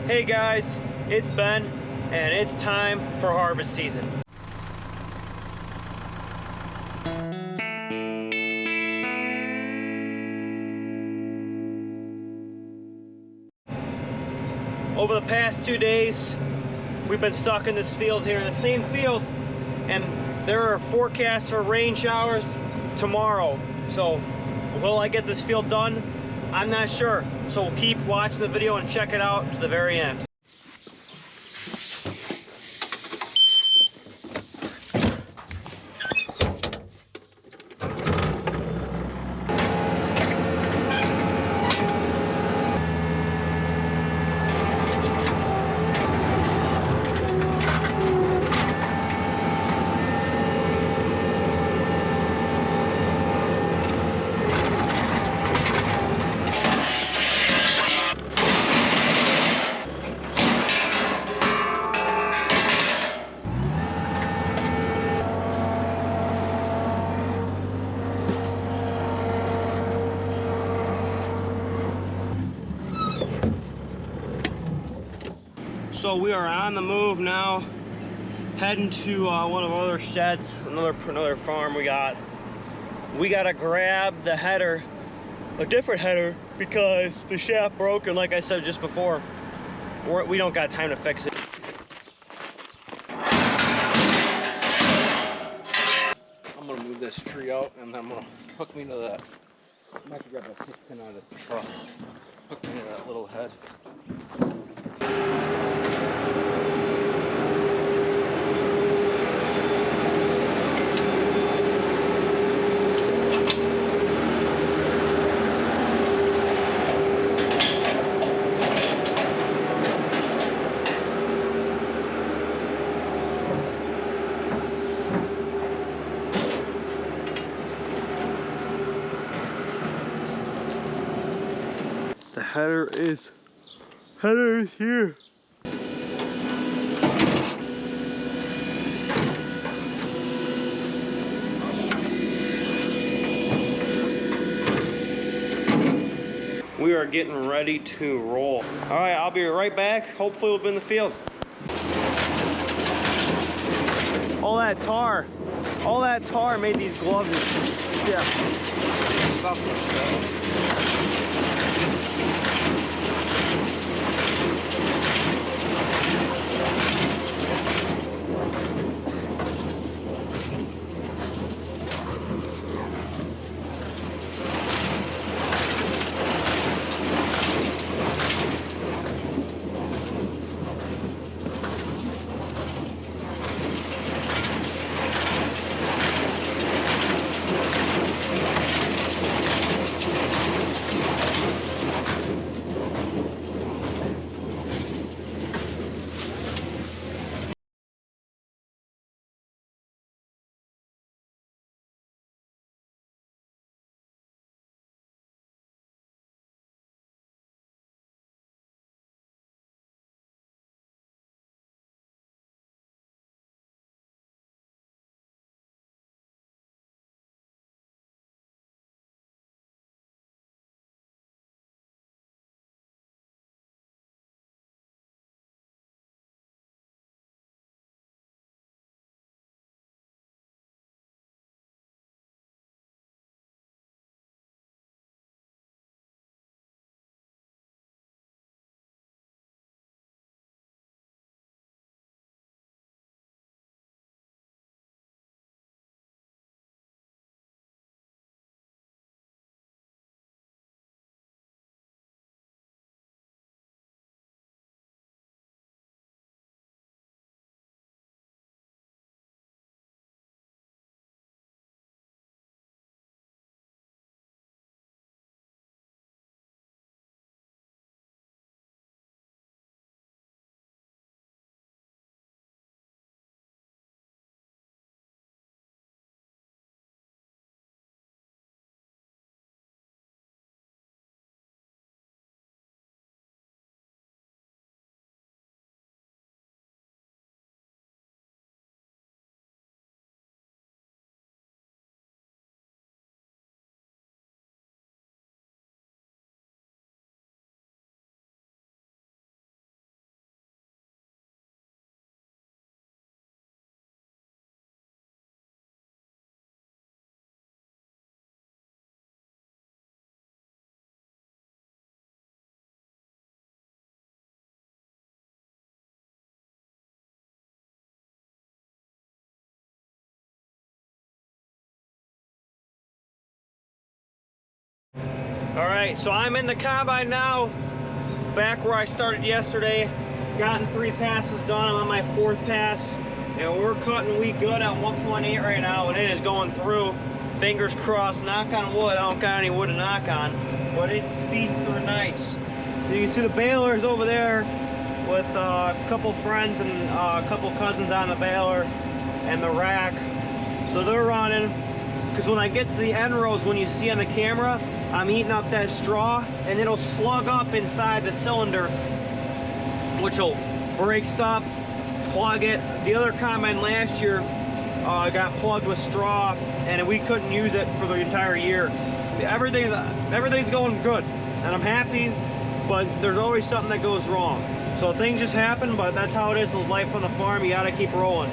Hey guys, it's Ben, and it's time for harvest season. Over the past 2 days, we've been stuck in this field here, in the same field, and there are forecasts for rain showers tomorrow. So, will I get this field done? I'm not sure. So keep watching the video and check it out to the very end. So we are on the move now, heading to one of our other sheds, another farm we got. We gotta grab the header, a different header, because the shaft broke, and like I said just before, we don't got time to fix it. I'm gonna move this tree out, and then I'm gonna hook me to that. I'm gonna have to grab a pick pin out of the truck. Hook me to that little head. The header is here. We are getting ready to roll. All right, I'll be right back. Hopefully we'll be in the field. All that tar made these gloves. Yeah. Stop this. All right, so I'm in the combine now, back where I started yesterday. Gotten 3 passes done. I'm on my 4th pass, and we're cutting wheat good at 1.8 right now, and it is going through. Fingers crossed, knock on wood. I don't got any wood to knock on, but it's feeding through nice. So you can see the balers over there with a couple friends and a couple cousins on the baler and the rack. So they're running, because when I get to the end rows, when you see on the camera, I'm eating up that straw, and it'll slug up inside the cylinder, which will break stuff, plug it. The other combine last year got plugged with straw, and we couldn't use it for the entire year. Everything's going good, and I'm happy, but there's always something that goes wrong. So things just happen, but that's how it is with life on the farm. You gotta keep rolling.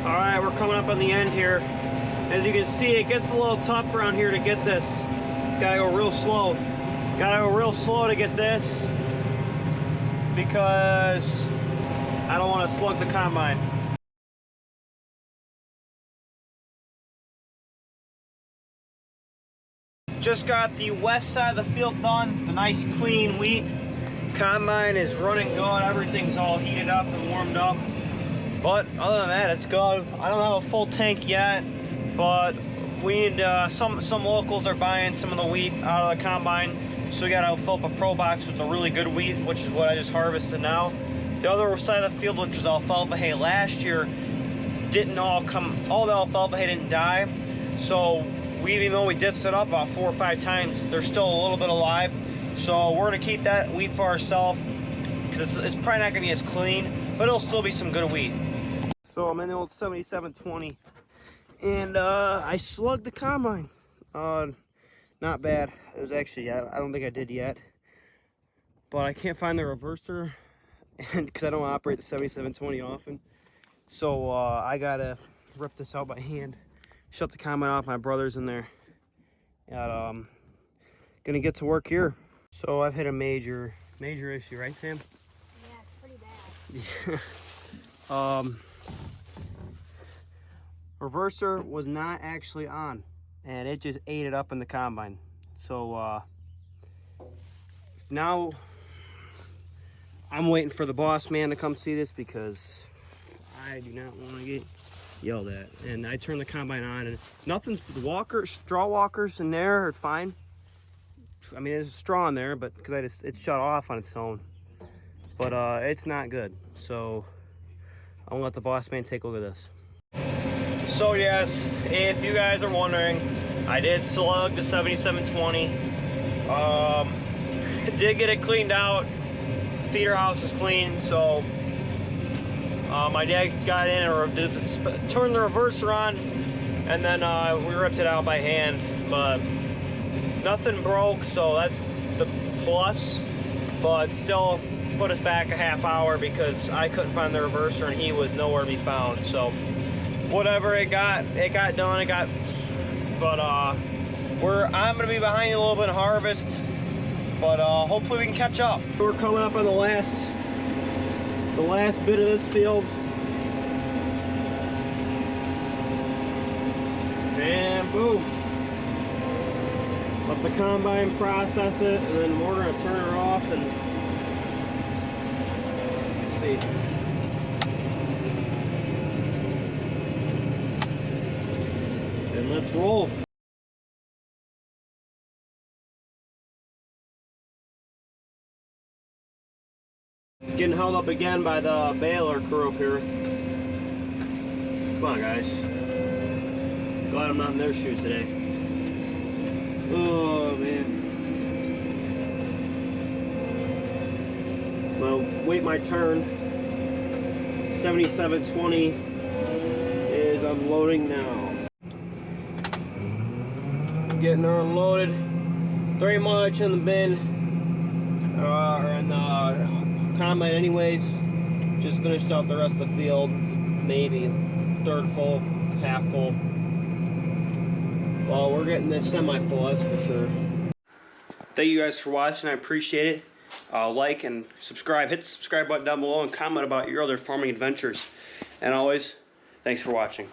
All right, we're coming up on the end here. As you can see, it gets a little tough around here to get this. Gotta go real slow. Gotta go real slow to get this, because I don't want to slug the combine. Just got the west side of the field done. The nice clean wheat. Combine is running good. Everything's all heated up and warmed up. But other than that, it's good. I don't have a full tank yet, but we need some locals are buying some of the wheat out of the combine, so we gotta fill up a pro box with the really good wheat, which is what I just harvested now. The other side of the field, which was alfalfa hay last year, didn't all come. All the alfalfa hay didn't die, so even though we disced it up about 4 or 5 times, there's still a little bit alive. So we're gonna keep that wheat for ourselves, because it's probably not gonna be as clean, but it'll still be some good wheat. So I'm in the old 7720, and I slugged the combine. Not bad. It was actually, I don't think I did yet, but I can't find the reverser, and because I don't operate the 7720 often, so I gotta rip this out by hand. Shut the combine off. My brother's in there, and gonna get to work here. So I've hit a major issue, right, Sam? Yeah, it's pretty bad. Yeah. Reverser was not actually on, and it just ate it up in the combine. So now I'm waiting for the boss man to come see this, because I do not want to get yelled at. And I turned the combine on, and nothing's, the straw walkers in there are fine. I mean, there's a straw in there, but because it's shut off on its own. But it's not good. So I'm gonna let the boss man take a look at this. So yes, if you guys are wondering, I did slug the 7720. Did get it cleaned out. Feeder house is clean, so my dad got in and turned the reverser on, and then we ripped it out by hand. But Nothing broke, so that's the plus, but still put us back a half hour because I couldn't find the reverser and he was nowhere to be found. So whatever, it got done. But I'm gonna be behind a little bit in harvest, but hopefully we can catch up. We're coming up on the last bit of this field. And boom. Let the combine process it, and then we're gonna turn her off and see. And let's roll. Getting held up again by the baler crew up here. Come on, guys. Glad I'm not in their shoes today. Oh, man. Well, wait my turn. 7720 is unloading now. Getting her unloaded. 3 much in the bin. Or in the combine anyways. Just finished off the rest of the field. Maybe third full, half full. Well, we're getting this semi-full, that's for sure. Thank you guys for watching. I appreciate it. Like and subscribe. Hit the subscribe button down below and comment about your other farming adventures. And always, thanks for watching.